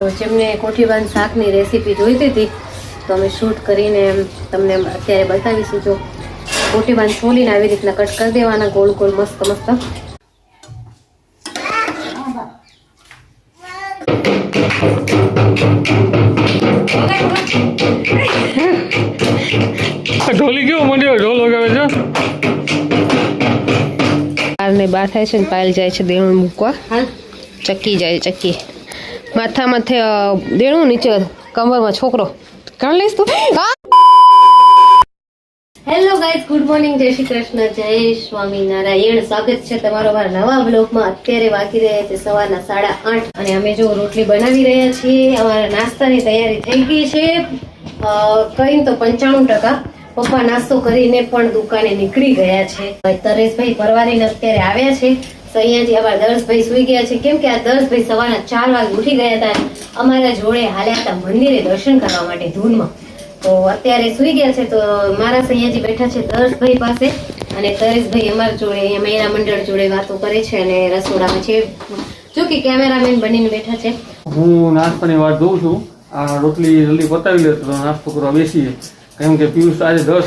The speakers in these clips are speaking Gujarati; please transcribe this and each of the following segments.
જેમને કોઠીબાન શાકની રેસીપી જોઈતી હતી તો અમે શૂટ કરીને તમને અત્યારે બતાવીશું. જો કોઠીબાન છોલીને આવી રીતના કટ કરી દેવાના, ગોળ ગોળ મસ્ત મસ્ત. ઢોલી કેવો મંડ્યો, ઢોલ વગાવે છે. બારને બાર થાય છે ને પાયલ જાય છે દેણું મૂકવા. ચક્કી જાય, ચક્કી માથા માથે દેણું, નીચે કમરમાં છોકરો. કાણ લઈશ તું? હેલો ગાઈઝ, ગુડ મોર્નિંગ, જય શ્રી કૃષ્ણ, જય સ્વામિનારાયણ. સ્વાગત છે તમારો મારા નવા બ્લોગમાં. અત્યારે વાગી રહ્યા છે સવારના 8:30 અને અમે જો રોટલી બનાવી રહ્યા છીએ. અમારા નાસ્તાની તૈયારી થઈ ગઈ છે. કઈ તો 95%. પપ્પા નાસ્તો કરીને પણ દુકાને નીકળી ગયા છે. તરેશભાઈ પરવારીને અત્યારે આવ્યા છે. સૈયાજી અમારા દર્શભાઈ સુઈ ગયા છે, કેમ કે આ દર્શભાઈ સવારના 4 વાગે ઉઠી ગયા હતા. અમારા જોડે હાલ્યા હતા મંદિરે દર્શન કરવા માટે ધૂનમાં. તો અત્યારે સુઈ ગયા છે. તો મારા સૈયાજી બેઠા છે દર્શભાઈ પાસે અને તરેશભાઈ અમારા જોડે અહીંયા મહિલા મંડળ જોડે વાતો કરે છે અને રસોડામાં છે. જો કે કેમેરામેન બનીને બેઠા છે. હું નાસ્તાની વાત જોઉં છું. આ રોટલી જલ્દી પતાવી લે તો નાસ્તો કરવા બેસીએ. કેમ કે પિયુષ આજે 10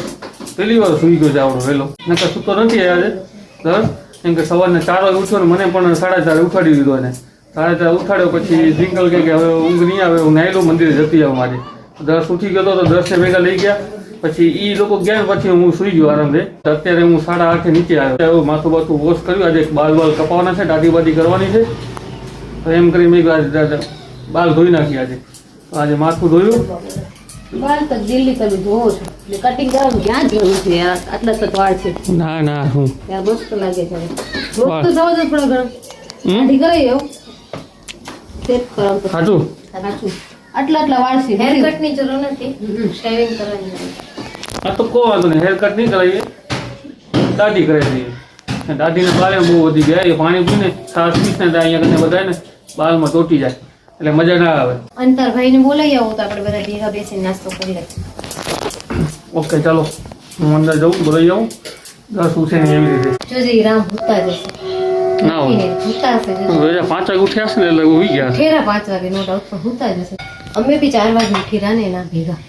પહેલી વાર સુઈ ગયો છે આવડો વહેલો. નકર સૂતો નથી આજે 10. કેમ કે સવારના 4 વાગે ઉઠ્યો ને મને પણ 4:30 ઉઠાડી દીધો એને. 4:30 ઉઠાડ્યો પછી ટ્વિંકલ કે હવે ઊંઘ નહીં આવે, હું નાયલો મંદિરે જતી આવું મારે. 10 ઉઠી ગયો તો 10 ભેગા લઈ ગયા. પછી એ લોકો ગયા પછી હું સુઈ ગયો આરામથી. અત્યારે હું 8:30 નીચે આવ્યો. માથું બાથું વોશ કર્યું. આજે બાલ કપાવવાના છે, દાઢી બાડી કરવાની છે. તો એમ કરી મેં બાલ ધોઈ નાખી આજે. તો આજે માથું ધોયું. બાલ તો દિલ્હી તમે જોવો છો, કટિંગ કરવાનું ક્યાં જોયું છે? આટલા તો વાળ છે. ના ના હું ત્યાં મસ્ત લાગે છે. રોજ તો જવા જ પડે ઘણો. આધી કરાઈ એવું સેટ કરાવ તો સાચું સાચું. આટલા વાળ છે. હેર કટ ની જરૂર નથી, શેવિંગ કરવાની. આ તો કોઈ વાંધો નહીં, હેર કટ નહીં કરાવીએ, દાઢી કરાવી દઈએ. દાઢીને બાલે બહુ વધી ગયા. એ પાણી પીને છાશ પીને અહીંયા કને બધાને બાલમાં ચોટી જાય એટલે મજા ના આવે. અંતરભાઈ ને બોલાવી આવો તો આપણે બધા ભેગા બેસીને નાસ્તો કરી લઈએ. ઓકે ચાલો, હું અંદર જાઉં, બોલાવી આવું. 10 ઉઠે ને એવી રીતે જોજે રામ ભૂતા જશે. ના હોય ભૂતા હશે. 5 વાગે ઉઠ્યા છે ને એટલે ઉઈ ગયા. ઠેરા 5 વાગે નો ડાઉટ, પણ ભૂતા જશે. અમે બી 4 વાગે ઉઠી રહ્યા ને એના ભેગા,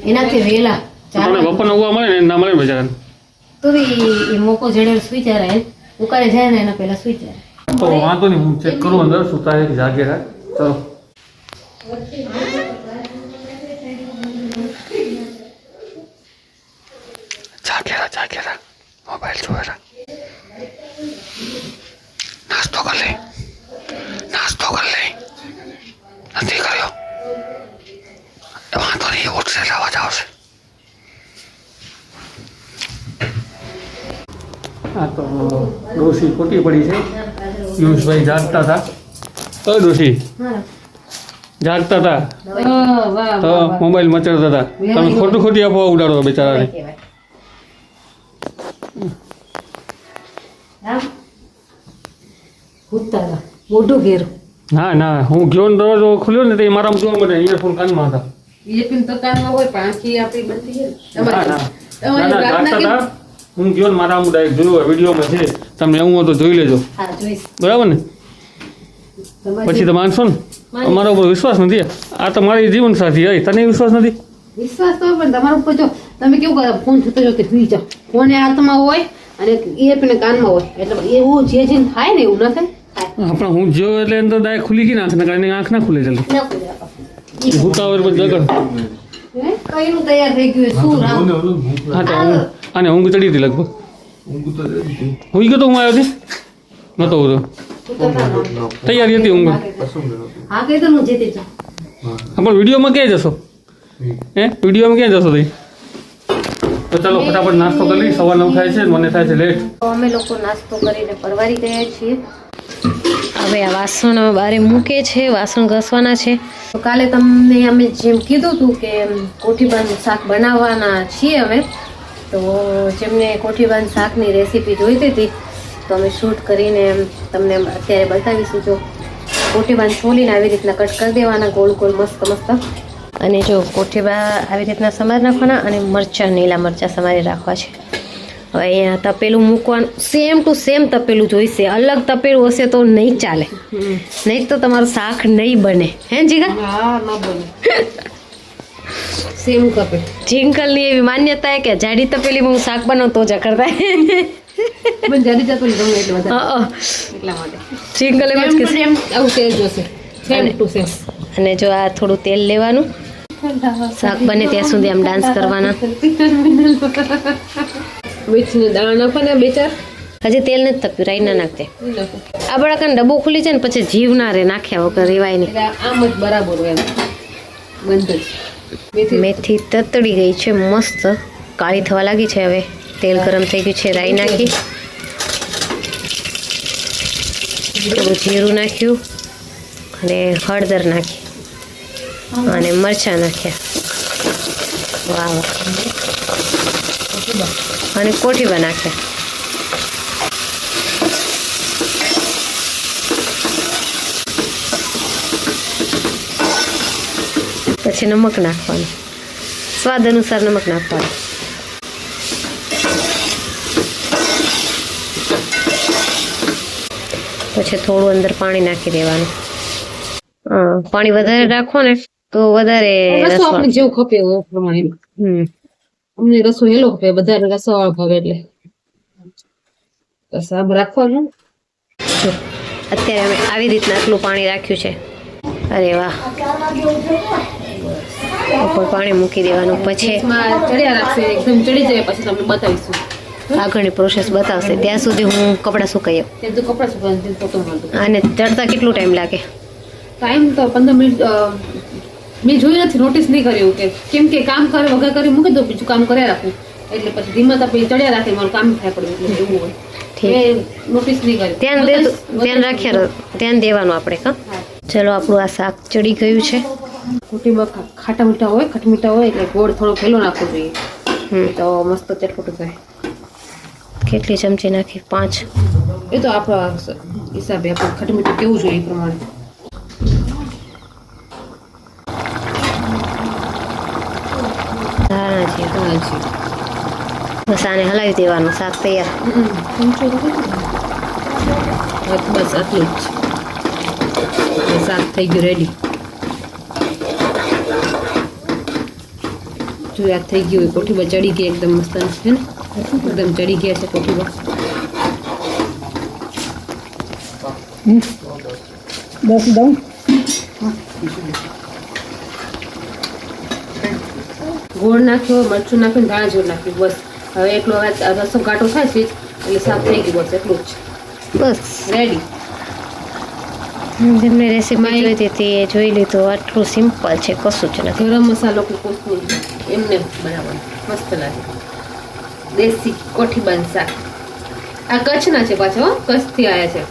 એનાથી વહેલા 4 વાગે. બપોરને ઉવા મળે ને ના મળે બજાર. તો એ મોકો જડે સુઈ જાય એમ ઉકાળે જાય ને એના પહેલા સુઈ જાય. તો વાંધો નહીં, હું ચેક કરું અંદર સુતા છે કે જાગે છે. ચલો જાગેરા મોબાઈલ જોવેરા. નાસ્તો કર લે નથી કર્યો વાંધો નહીં, ઉઠશે અવાજ આવશે. હા તો ડોશી ખોટી પડી છે. પિયુષભાઈ જાગતા હતા. ડોશી જાગતા હતા તો મોબાઈલ મચાડતા હતા. તમે ખોટી અફવા ઉડાડો બિચારાને. મોઢું ઘેરું. ના હું ગયો ને દરવાજો ખુલ્યો ને તો એ મારામાં જોવા મળે. ઇયરફોન કાનમાં હતા. ઇયરફોન તો કાનમાં હોય પણ આખી આપણી બંધ થઈ ના હું ગયો ને મારા ડાયરેક્ટ જોયું વિડીયોમાં છે. તમને એવું હોય તો જોઈ લેજો, બરાબર ને? પછી તો માનશો ને. અમારા ઉપર વિશ્વાસ નથી. આ તો મારી જીવન સાથી હોય, તને વિશ્વાસ નથી? વિશ્વાસ તો પણ તમારા ઉપર જો તમે કેવું કરો, ફોન થતો જો કે સુઈ જાઓ. ફોન એ હાથમાં હોય અને ઇયરફોન કાનમાં હોય એટલે એવું જે થાય ને એવું ના થાય. આપણે હું જોયો એટલે એમ તો ડાયરેક્ટ ખુલી ગઈ નાખ ને કારણે આંખ ના ખુલે જલ્દી. ભૂતાવર પર જગર કઈનું તૈયાર થઈ ગયું શું રામ. હા તો આને ઊંઘ ચડી હતી લગભગ. હુઈ ગયો તો હું આવ્યો નતો હું તૈયારી હતી ઊંઘ. હા કઈ તો હું જતી છું. પણ વિડીયોમાં ક્યાં જશો? વિડીયોમાં ક્યાં જશો તઈ? તો ચાલો ફટાફટ નાસ્તો કરી લઈએ. સવાર 9 થાય છે, મને થાય છે લેટ. અમે લોકો નાસ્તો કરીને પરવારી ગયા છીએ. હવે આ વાસણ બારે મૂકે છે, વાસણ ઘસવાના છે. તો કાલે તમને અમે જેમ કીધું હતું કે કોઠીબાનું શાક બનાવવાના છીએ અમે. તો જેમને કોઠીબાન શાકની રેસીપી જોઈતી હતી તો અમે શૂટ કરીને તમને અત્યારે બતાવીશું. જો કોઠીબાન છોલીને આવી રીતના કટ કરી દેવાના, ગોળ ગોળ મસ્ત મસ્ત. અને જો કોઠીબા આવી રીતના સમારી નાખવાના અને મરચાં, લીલા મરચાં સમારી રાખવા છે. હવે અહીંયા તપેલું મૂકવાનું સેમ ટુ સેમ તપેલું જોઈશે. અલગ તપેલું હશે તો નહીં ચાલે, નહીં તો તમારું શાક નહીં બને. હે જીગા? હા ના બને સેમ કપે જીંકલની એવી માન્યતા છે કે જાડી તપેલીમાં હું શાક બનાવું તો જ કરતા. મને જાડી જતો ગમે એટલે વધારે એટલા માટે જીંકલ એમ જ કે સેમ આવું તેલ જોશે સેમ ટુ સેમ. અને જો આ થોડું તેલ લેવાનું, શાક બને ત્યાં સુધી આમ ડાન્સ કરવાના. મિર્ચીને દાણા નાખવાના 2-4. હજી તેલ નથી તપ્યું, રાઈ ના નાખતે. આ બળાકાને ડબ્બો ખુલી જાય ને પછી જીવ ના રે, નાખ્યા વગર રેવાય નહીં. એટલે આમ જ બરાબર હોય એમ બંધ જ. મેથી તતડી ગઈ છે, મસ્ત કાળી થવા લાગી છે. હવે તેલ ગરમ થઈ ગયું છે, રાઈ નાખી, થોડું જીરું નાખ્યું અને હળદર નાખી અને મરચાં નાખ્યા. વાહ વાહ. અને કોઠીબા નાખ્યા. પછી નમક નાખવાનું, સ્વાદ અનુસાર નમક નાખવાનું. પછી થોડું અંદર પાણી નાખી દેવાનું. પાણી વધારે રાખો ને તો વધારે રસો આપણે જેવું ખપે એવું પ્રમાણે. અમને રસો હેલો ખપે, બધાને રસો વાળો ભાવે એટલે બસ આમ રાખવાનું. જો અત્યારે અમે આવી રીતના આટલું પાણી રાખ્યું છે. અરે વાહ. ઉપર પાણી મૂકી દેવાનું. પછી ચડ્યા રાખશે, એકદમ ચડી જાય પછી તમને બતાવીશું. આગળની પ્રોસેસ બતાવશે. ત્યાં સુધી હું કપડાં સુકાઈ આવું. તે તો કપડા સુકવાનું તે પોતો મળતું. આને ચડતા કેટલો ટાઈમ લાગે? ટાઈમ તો 15 મિનિટ મેં જોઈ નથી, નોટિસ નહીં કર્યું કે કેમ કે કામ કરે વગર કરી મૂકી દો, બીજું કામ કર્યા રાખું એટલે પછી ધીમા તપે ચડ્યા રાખે મારું કામ થાય પડ્યું એટલે એવું હોય. મેં નોટિસ નહીં કર્યું. ધ્યાન રાખ્યા, ધ્યાન દેવાનું આપણે. હા ચલો, આપણું આ શાક ચડી ગયું છે. કોટીમાં ખાટા મીઠા હોય, ખટમીઠા હોય એટલે ગોળ થોડો પેલો નાખવો જોઈએ તો મસ્ત ચટપટું થાય. કેટલી ચમચી નાખી? 5. એ તો આપણા હિસાબે આપણે ખટમીઠું કેવું જોઈએ એ પ્રમાણે. બસ આને હલાવી દેવાનું, શાક તૈયાર. બસ આટલું જ, શાક થઈ ગયું રેડી. જો આ થઈ ગયું, કોઠીમાં ચડી ગઈ એકદમ મસ્ત છે ને, એકદમ ચડી ગયા છે કોઠીમાં. દસ દઉં. ગોળ નાખ્યો, મરચું નાખ્યું, ધાણા જીરું નાખ્યું. બસ હવે એટલો રસો ઘાટો થાય છે એટલે શાક થઈ ગયું. બસ એટલું જ, બસ રેડી. જેમને રેસીપી જોઈતી હતી એ જોઈ લીધું. આટલું સિમ્પલ છે, કશું જ નથી. ગરમ મસાલો કે કોથમીર એમને બનાવવાનું મસ્ત લાગે. દેશી કોઠીબાનું શાક. આ કચ્છના છે પાછો, કચ્છથી આવ્યા છે.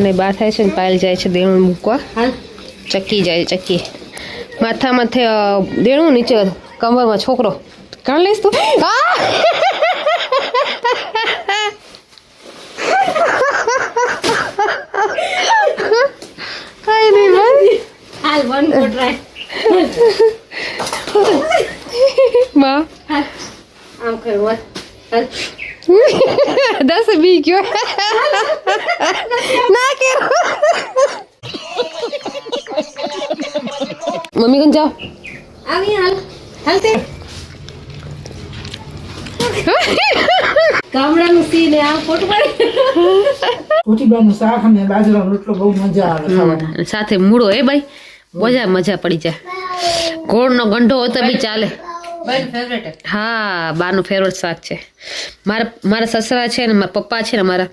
ને બહાર થાય છે ને પાયલ જાય છે દેણું મૂકવા. હાલ ચક્કી જાય, ચક્કી માથામાં દેણું, નીચે કમરમાં છોકરો. કાં લઈશ તું? કઈ નહીં બસ. હાલ વન મોર ટ્રાય. માં આમ કરવા હાલ 10 બી ગયો ના કે મમ્મી કન જાઓ આવી હાલ હાલ તે ગામડાનું સીને આ ફોટો પાડી. કોઠીબાનું શાક અને બાજરાનો રોટલો બહુ મજા આવે ખાવાની. સાથે મૂળો એ ભાઈ મજા પડી જાય. ગોળનો ગંઢો હોય તો બી ચાલે. હા, બાનું ફેવરેટ શાક છે. મારા સસરા છે ને મારા પપ્પા છે ને મારા,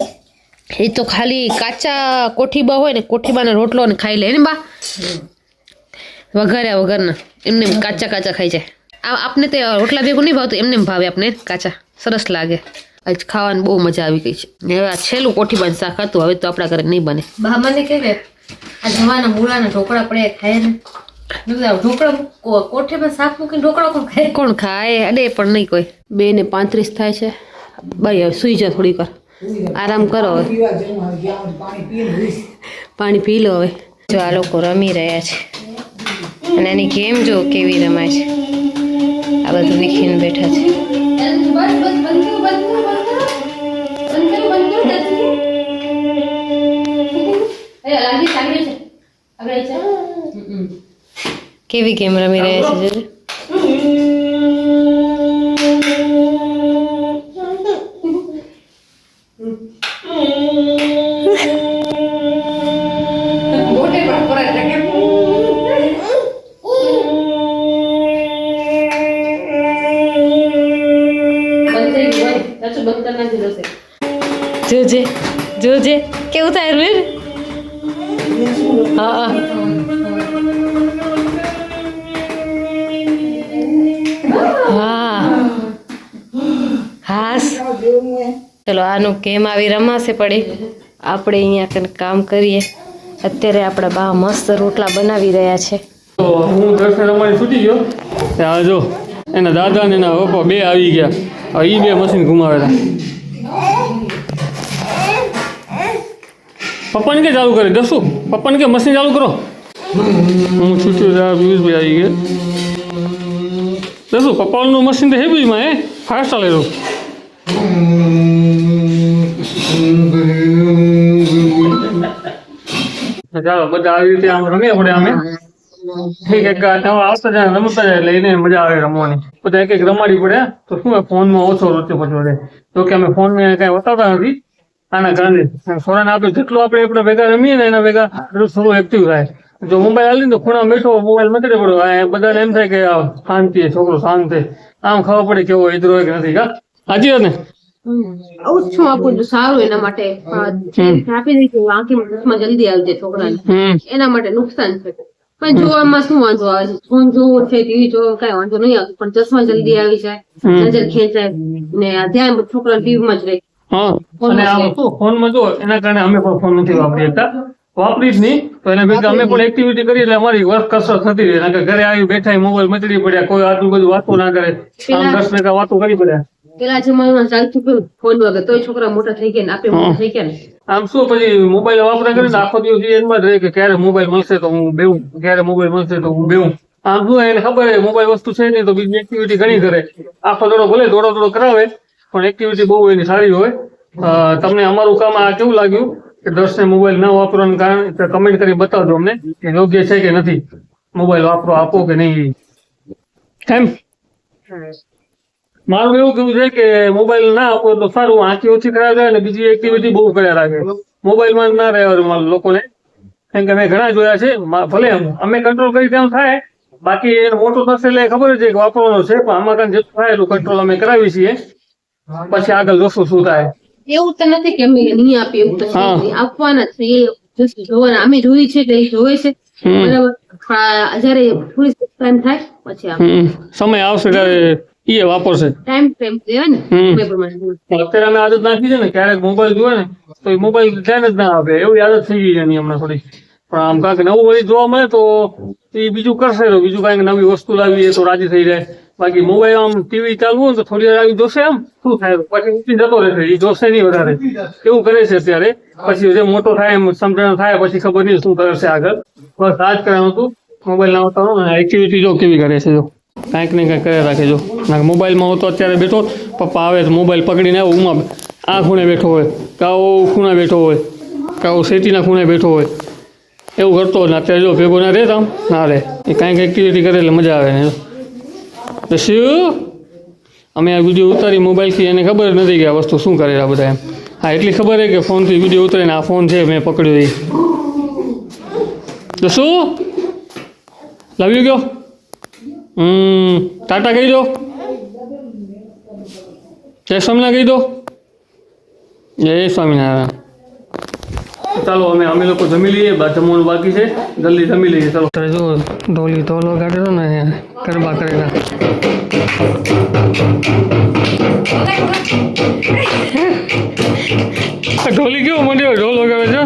એ તો ખાલી કાચા કોઠીબા હોય ને, કોઠીબાનો રોટલો ને ખાઈ લે ને બા, વઘાર્યા વગરના. એમને કાચા ખાઈ જાય. આપને તે રોટલા ભેગું નહીં ભાવતું, એમને ભાવે આપને કાચા, સરસ લાગે. આજ ખાવાની બહુ મજા આવી ગઈ છે. હવે આ છેલ્લું કોઠીબાનું શાક હતું, હવે તો આપણા ઘરે નહીં બને. બા મને કે આ જવાના મૂળાના ઢોકળા પડે ખાય ને, ઢોકળા કોઠીમાં શાક મૂકીને ઢોકળા કોણ ખાય? કોણ ખાય? અડે પણ નહીં કોઈ. 2:35 થાય છે. ભાઈ હવે સુઈ જાઓ, થોડીક વાર આરામ કરો. હવે પીવા જવું હોય, ગયા હોય, પાણી પીને પાણી પી લો. હવે જો આ લોકો રમી રહ્યા છે. અને આની ગેમ જો કેવી રમાય છે. આ બધું વીખીને બેઠા છે. કેવી ગેમ રમી રહ્યા છે જોજો. જોજે જોજે કેવું થાય રૂર. હા હા હાસ. ચલો આનું ગેમ આવી રમાશે પડી. આપણે અહીંયા કને કામ કરીએ. અત્યારે આપણા બા મસ્ત રોટલા બનાવી રહ્યા છે. તો હું દર્શન રમાડી છૂટી ગયો ત્યાં જો એના દાદા ને એના પપ્પા બે આવી ગયા. હવે એ બે મશીન ઘુમાવેલા. પપ્પાને કે ચાલુ કરે દસું પપ્પાને કે મશીન ચાલુ કરો. હું છૂટ્યો પિયુષભાઈ આવી ગયા. દસું પપ્પાનું મશીન તો હેવીમાં હે ફાસ્ટ ચાલે રહ્યું. ચાલો બધા આવી રીતે આમ રમીએ પડે અમે એક આવતા જાય રમતા જાય એટલે એને મજા આવે રમવાની. બધા એક રમાડી પડે તો શું ફોનમાં ઓછો રોચો પડતો રહે. તો કે અમે ફોનમાં કઈ બતાવતા નથી આના કારણે. સોરાને આપણે જેટલું આપણે ભેગા રમીએ ને એના ભેગા થોડું એક્ટિવ થાય. જો મોબાઈલ હાલી તો ખૂણા બેઠો મોબાઈલ મતડે પડ્યો બધાને એમ થાય કે શાંતિ છોકરો શાંત છે. આમ ખબર પડે કેવો ઇધરો કે નથી. કા સાચી વાત ને. આવું જ છું આપું તો સારું એના માટે આપી દઈશું. આંખીમાં ચશ્મા જલ્દી આવી જાય છોકરાને એના માટે નુકસાન છે. પણ જોવામાં શું વાંધો આવે છે. ફોન જોવો છે ટીવી જોવો કઈ વાંધો નહીં આવતો પણ ચશ્મા જલ્દી આવી જાય નજર ખેંચાય ને ધ્યાન છોકરા ટીવીમાં જ રહે. હા અને આ ફોનમાં જો એના કારણે અમે પણ ફોન નથી વાપરી શકતા. વાપરી જ નહીં તો એના ભેગા અમે પણ એક્ટિવિટી કરીએ એટલે અમારી વર્ક કસરત થતી રહે. ઘરે આવી બેઠા મોબાઈલ મચડી પડ્યા કોઈ આટલું બધું વાતો ના કરે. આમ 10 મિનિટ વાતો કરી પડ્યા. પેલા જમાનામાં ચાલતું હતું ફોન વગર તોય છોકરા મોટા થઈ ગયા ને આપણે મોટા થઈ ગયા ને. આમ શું પછી મોબાઈલ વાપરા કરીને આખો દિવસ એમાં જ રહે કે ક્યારે મોબાઈલ મળશે તો હું બેવું ક્યારે મોબાઈલ મળશે તો હું બેવું. આમ શું એને ખબર છે મોબાઈલ વસ્તુ છે નહીં તો બીજી એક્ટિવિટી ઘણી કરે. આખો દોડો ભલે દોડો કરાવે પણ એક્ટિવિટી બહુ એની સારી હોય. તમને અમારું કામ આ કેવું લાગ્યું કે દર્શને મોબાઈલ ન વાપરવાનું કારણ કમેન્ટ કરી બતાવજો અમને કે યોગ્ય છે કે નથી મોબાઈલ વાપરો આપો કે નહીં. એમ મારું એવું કેવું છે કે મોબાઈલ ના આપો તો સારું. આંખી ઓછી ખરાબ થાય અને બીજી એક્ટિવિટી બહુ કર્યા રાખે. મોબાઈલમાં ના રહેવાનું લોકોને. કેમ કે મેં ઘણા જોયા છે. ભલે અમે કંટ્રોલ કરી તેમ થાય બાકી એને મોટો થશે એટલે ખબર છે કે વાપરવાનો છે પણ આમાં કાંઈ જેટલું થાય એટલું કંટ્રોલ અમે કરાવી છીએ. પછી આગળ જોશું શું થાય. એવું તો નથી કે અમે નહીં આપીએ એવું તો આપવાના છે. એ જોવાના અમે જોઈ છે એટલે એ જોવે છે બરાબર. જયારે થોડી ટાઈમ થાય પછી સમય આવશે ત્યારે એ વાપરશે. ટાઈમ દેવાય ને અત્યારે અમે આદત નાખી છે ને ક્યારેક મોબાઈલ જોવે ને તો એ મોબાઈલ ધ્યાન જ ના આપે એવી આદત થઈ ગઈ છે એની હમણાં થોડી. પણ આમ કાંઈક નવું વળી જોવા મળે તો એ બીજું કરશે તો બીજું કાંઈક નવી વસ્તુ લાવી તો રાજી થઈ જાય. બાકી મોબાઈલ આમ ટીવી ચાલુ હોય તો થોડી વાર આવી જોશે આમ શું થાય પછી ઉઠી જતો રહેશે. એ જોશે નહીં વધારે એવું કરે છે અત્યારે. પછી જે મોટો થાય એમ સમજણ થાય પછી ખબર નહીં શું કરશે આગળ. બસ આ જ કરવાનું હતું. મોબાઈલ ના હોતા એક્ટિવિટી જો કેવી કરે છે જો કાંઈક ને કાંઈક કરે રાખે જો. મોબાઈલમાં હું તો અત્યારે બેઠો પપ્પા આવે તો મોબાઈલ પકડીને આવું ઉમાં આ ખૂણે બેઠો હોય કાઓ ખૂણે બેઠો હોય કાઓ શેતીના ખૂણે બેઠો હોય એવું કરતો હોય ને અત્યારે જો ભેગો ના રહે આમ ના રહે. એ કાંઈક એક્ટિવિટી કરે એટલે મજા આવે ને. શું અમે આ વિડીયો ઉતારી મોબાઈલથી એને ખબર નથી કે આ વસ્તુ શું કરે આ બધા એમ. હા એટલી ખબર છે કે ફોનથી વિડીયો ઉતારીને આ ફોન છે મેં પકડ્યો એ. તો શું લાવ્યો ગયો ટાટા કહી દો જય સ્વામિનારાયણ કહી દો. જય સ્વામિનારાયણ. ચાલો અમે લોકો જમી લઈએ. જમવાનું બાકી છે જલ્દી જમી લઈએ. ચાલો જો ઢોલી ધોલો કાઢ્યો ને ગરબા કરેલા. ઢોલી કેવો મંડ્યો ઢોલ વગાડે છે.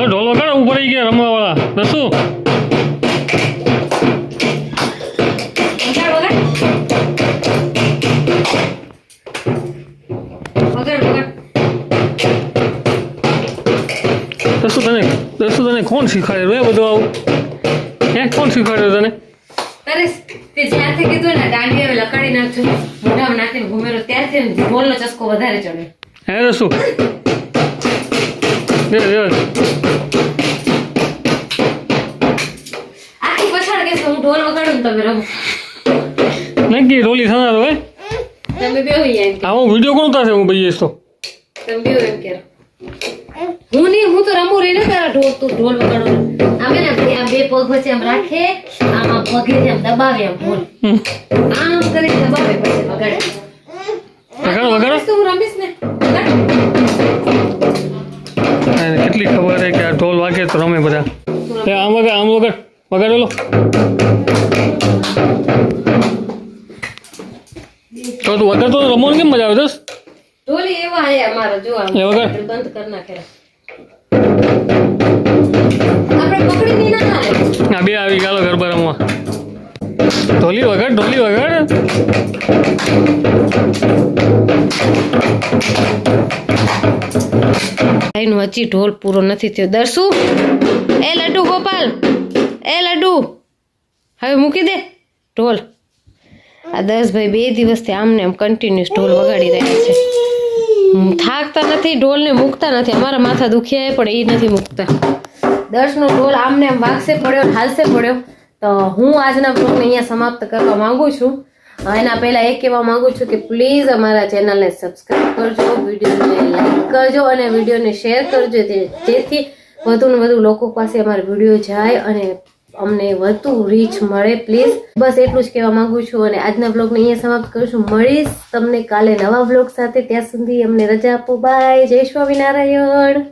ઢોલ વગાડે ઉપર આવી ગયા રમવા વાળા દસું. કોણ શીખવાડે એ બધું આવું કોણ શીખવાડ્યું તને અરે તે જ્યારથી કીધું ને દાંડી હવે લકાડી નાખજો મોઢામાં નાખીને ઘુમેરો ત્યારથી ઢોલનો ચસ્કો વધારે ચડ્યો હે તો શું આખી પછાડ કે હું ઢોલ વગાડું ને તમે રમો નક્કી રોલી થનાર હોય તમે બેહો અહીંયા આવો વિડીયો કોણ થશે હું ભાઈ તો તમે બેહો એમ કે હું તો રમું રહી ને તારા ઢોલ વગાડો અમે ને આ બે પગ વચ્ચે આમ રાખે આમ પગેથી આમ દબાવે આમ ઢોલ આમ કરી દબાવે પછી વગાડે વગાડો તો હું રમીશ ને એને કેટલી ખબર છે કે આ ઢોલ વાગે તો રમે બધા આમ વગાડેલો તો તું વગાડતો રમવાનું કેમ મજા આવે દોસ્ત ઢોલી એવા હે અમારો જો આમ એ વગાડ બંધ કરી નાખેલા આપણે પકડી ના હાલે આ બે આવી ગાલો ગરબા રમવા ઢોલી વગાડ ભાઈનું હજી ઢોલ પૂરો નથી થયો દર્શુ એ લડ્ડુ ગોપાલ એ લડ્ડુ હવે મૂકી દે ઢોલ આ 10 ભાઈ 2 દિવસથી આમને આમ કન્ટિન્યુઅસ ઢોલ વગાડી રહ્યા છે થાકતા નથી ઢોલને મૂકતા નથી અમારા માથા દુખ્યા પણ એ નથી મૂકતા 10નો ઢોલ આમને આમ વાગશે પડ્યો હાલશે પડ્યો તો હું આજના બ્લોગને અહીંયા સમાપ્ત કરવા માંગુ છું એના પહેલાં એ કહેવા માંગુ છું કે પ્લીઝ અમારા ચેનલને સબસ્ક્રાઈબ કરજો વિડીયોને લાઈક કરજો અને વિડીયોને શેર કરજો જેથી વધુ ને વધુ લોકો પાસે અમારા વિડીયો જાય અને અમને વધુ રીચ મળે પ્લીઝ બસ એટલું જ કહેવા માંગુ છું અને આજના બ્લોગને અહીંયા સમાપ્ત કરું છું મળીશ તમને કાલે નવા બ્લોગ સાથે ત્યાં સુધી અમને રજા આપો બાય જય સ્વામિનારાયણ